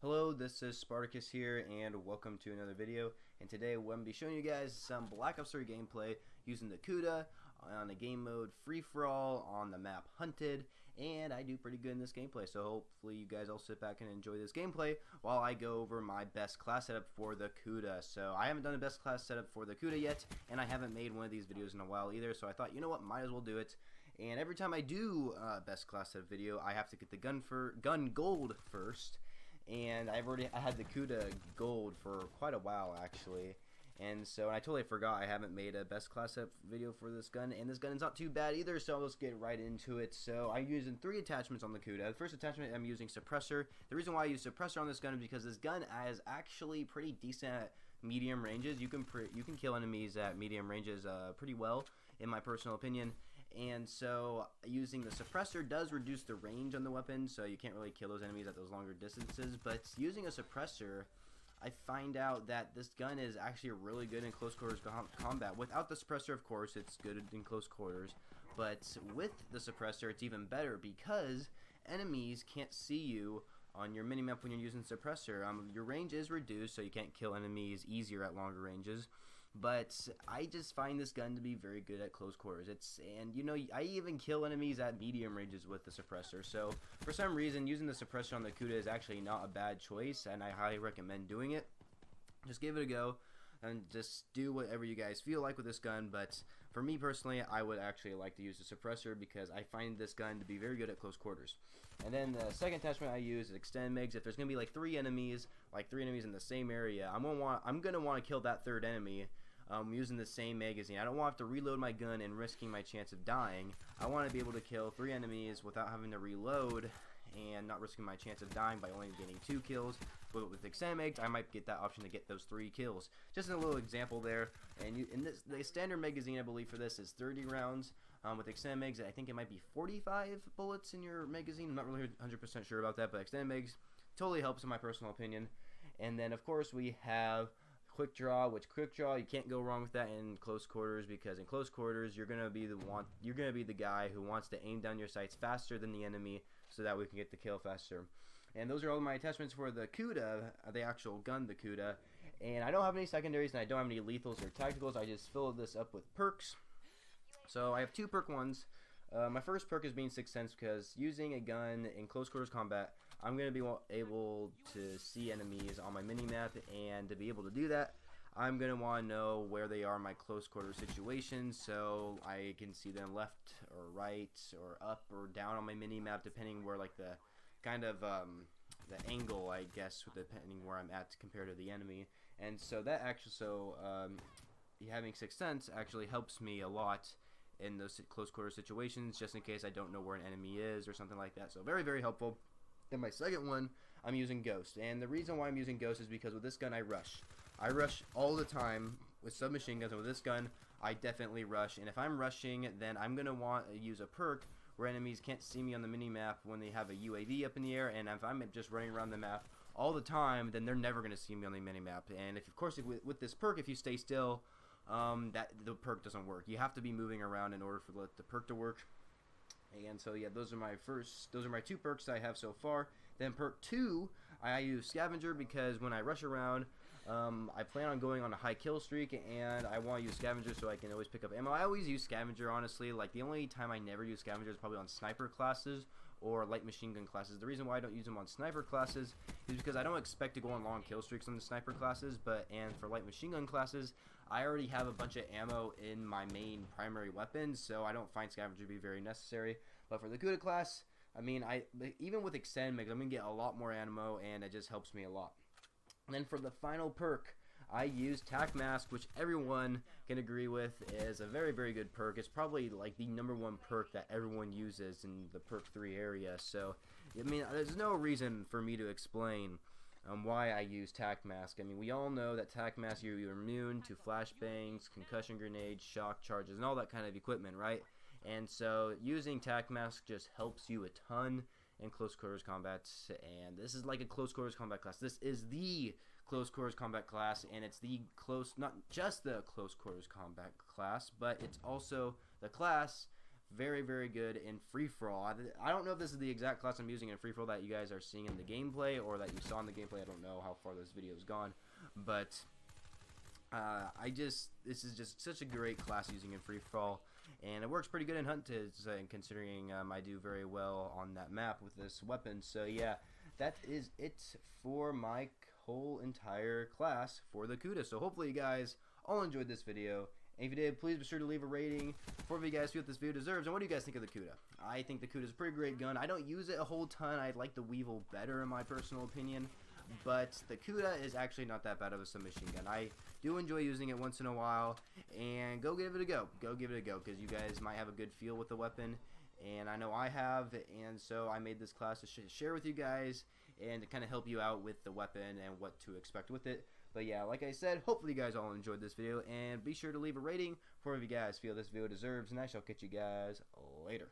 Hello, this is Spartacus here, and welcome to another video. And today I'm going to be showing you guys some Black Ops 3 gameplay using the KUDA on a game mode free-for-all on the map Hunted, and I do pretty good in this gameplay, so hopefully you guys all sit back and enjoy this gameplay while I go over my best class setup for the KUDA. So I haven't done a best class setup for the KUDA yet, and I haven't made one of these videos in a while either, so I thought, you know what, might as well do it. And every time I do a best class setup video, I have to get the gun gold first. And I had the KUDA gold for quite a while actually, and I totally forgot I haven't made a best class up video for this gun, and this gun is not too bad either, so let's get right into it. So I'm using 3 attachments on the KUDA. The first attachment, I'm using suppressor. The reason why I use suppressor on this gun is because this gun is actually pretty decent at medium ranges. You can kill enemies at medium ranges pretty well, in my personal opinion. And so using the suppressor does reduce the range on the weapon, so you can't really kill those enemies at those longer distances. But using a suppressor, I find out that this gun is actually really good in close quarters combat. Without the suppressor, of course, it's good in close quarters, but with the suppressor it's even better because enemies can't see you on your minimap when you're using suppressor. Your range is reduced, so you can't kill enemies easier at longer ranges. But I just find this gun to be very good at close quarters. I even kill enemies at medium ranges with the suppressor. So for some reason, using the suppressor on the KUDA is actually not a bad choice, and I highly recommend doing it. Just give it a go and just do whatever you guys feel like with this gun. But for me personally, I would actually like to use the suppressor because I find this gun to be very good at close quarters. And then the second attachment I use is extend MIGs. If there's gonna be like three enemies in the same area, I'm gonna want to kill that third enemy. Using the same magazine. I don't want to have to reload my gun and risking my chance of dying. I want to be able to kill 3 enemies without having to reload and not risking my chance of dying by only getting 2 kills. But with extended mags, I might get that option to get those 3 kills. Just a little example there. And the standard magazine, I believe, for this is 30 rounds. With extended mags, I think it might be 45 bullets in your magazine. I'm not really 100% sure about that, but extended mags totally helps in my personal opinion. And then, of course, we have quick draw, you can't go wrong with that in close quarters, because in close quarters you're gonna be the guy who wants to aim down your sights faster than the enemy so that we can get the kill faster. And those are all my attachments for the KUDA, the actual gun, the KUDA. And I don't have any secondaries and I don't have any lethals or tacticals. I just filled this up with perks. So I have 2 perk ones. My first perk is being Sixth Sense, because using a gun in close quarters combat, I'm going to be able to see enemies on my minimap, and to be able to do that, I'm going to want to know where they are in my close quarter situations, so I can see them left or right or up or down on my minimap, depending where like the kind of the angle, I guess, depending where I'm at compared to the enemy. And so that actually, having Sixth Sense actually helps me a lot in those close quarter situations, just in case I don't know where an enemy is or something like that. So very, very helpful. Then my second one, I'm using Ghost, and the reason why I'm using Ghost is because with this gun I rush all the time with submachine guns, and with this gun I definitely rush. And if I'm rushing, then I'm gonna want to use a perk where enemies can't see me on the minimap when they have a UAV up in the air, and if I'm just running around the map all the time, then they're never gonna see me on the minimap. And if, of course, with this perk, if you stay still, that the perk doesn't work. You have to be moving around in order for the perk to work. And so yeah, those are my 2 perks I have so far. Then perk 2, I use Scavenger, because when I rush around, I plan on going on a high kill streak, and I want to use Scavenger so I can always pick up ammo. I always use Scavenger, honestly. Like, the only time I never use Scavenger is probably on sniper classes or light machine gun classes. The reason why I don't use them on sniper classes is because I don't expect to go on long kill streaks on the sniper classes, and for light machine gun classes, I already have a bunch of ammo in my main primary weapon, so I don't find Scavenger to be very necessary. But for the KUDA class, I mean, even with extend MIGs, I'm going to get a lot more ammo, and it just helps me a lot. And then for the final perk, I use Tac Mask, which everyone can agree with is a very, very good perk. It's probably like the #1 perk that everyone uses in the perk 3 area. So, I mean, there's no reason for me to explain why I use Tac Mask. I mean, we all know that Tac Mask, you're immune to flashbangs, concussion grenades, shock charges, and all that kind of equipment, right? And so using Tac Mask just helps you a ton in close quarters combat, and this is like a close quarters combat class. This is the close quarters combat class, and it's not just the close quarters combat class, but it's also the class very, very good in free-for-all. I don't know if this is the exact class I'm using in free-for-all that you guys are seeing in the gameplay or that you saw in the gameplay. I don't know how far this video has gone, but this is just such a great class using in free-for-all, and it works pretty good in Hunted, considering I do very well on that map with this weapon. So yeah, that is it for my whole entire class for the KUDA. So hopefully you guys all enjoyed this video. And if you did, please be sure to leave a rating for what you guys feel this video deserves. And what do you guys think of the KUDA? I think the KUDA is a pretty great gun. I don't use it a whole ton. I like the Weevil better in my personal opinion. But the KUDA is actually not that bad of a submachine gun. I do enjoy using it once in a while. And go give it a go. Go give it a go, because you guys might have a good feel with the weapon. And I know I have. And so I made this class to share with you guys and to kind of help you out with the weapon and what to expect with it. But yeah, like I said, hopefully you guys all enjoyed this video, and be sure to leave a rating for if you guys feel this video deserves, and I shall catch you guys later.